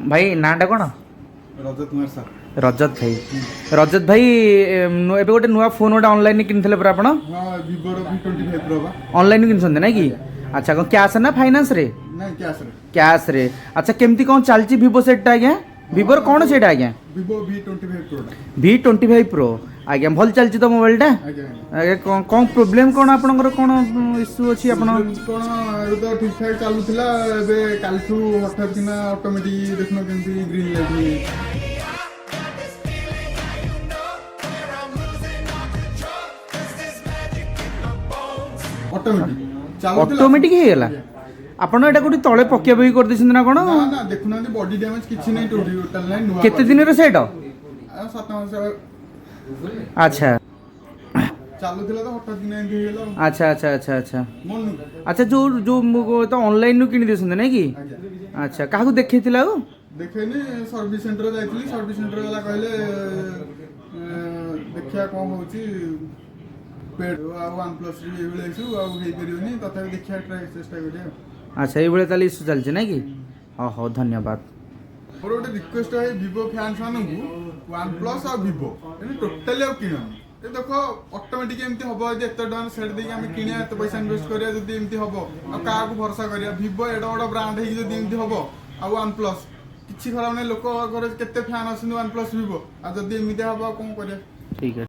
भाई नाटा कौन रजत कुमार सर रजत भाई एबे गोटे नुआ फोन गोटे ऑनलाइन किनथिले पर आपण हां Vivo रो V25 Pro बा ऑनलाइन किनछन ना कि अच्छा कौन कैश ना फाइनेंस रे नहीं कैश रे अच्छा केमती कौन चलची Vivo सेट आज्ञा Vivo रो कौन सेट आज्ञा Vivo V25 Pro V25 Pro आज्ञा भल चलची तो मोबाइल टा आज्ञा कौन प्रॉब्लम कौन आपनकर कौन इश्यू अछि आपण कौन तो ठीक ठाक चालुथिला एबे कालठू हठात किना ऑटोमेटिक देखनो केमती ग्रीन लाइट ऑटोमेटिक हे गेला आपण एटा कोठी तळे पक्के बई कर दिसन ना कोन ना ना देखुना बॉडी डैमेज किछि नै टोटल नै नुवा केते दिन रे सेट 7 मास अच्छा चालुथिला तो हठात किना एंदी गेला अच्छा अच्छा अच्छा अच्छा मन अच्छा जो जो तो ऑनलाइन नु किनि दिसन नै की अच्छा काहू देखैतिला ओ देखैनी सर्विस सेंटर जाइतली सर्विस सेंटर वाला कहले देखिया कोन होची पेड OnePlus रे एबले इशू आ हेई करियोनी तथा देखिया ट्राई चेष्टा करिया अच्छा एबले ताली इशू चलछ नै की हां हां धन्यवाद मोर गोटे रिक्वेस्ट है Vivo फैंस मानू OnePlus और Vivo एने टोटली अब किनो ए देखो ऑटोमेटिक एमती हबो जे एत डन सेट देके हम किनिया एत पैसा इन्वेस्ट करिया जदी एमती हबो आ का को भरोसा करिया Vivo एडा बडा ब्रांड है जदी एमती हबो आ OnePlus किछि खराब नै लोक घर केते फैन अछन OnePlus Vivo आ जदी एमती हबो कोन करिया ठीक है।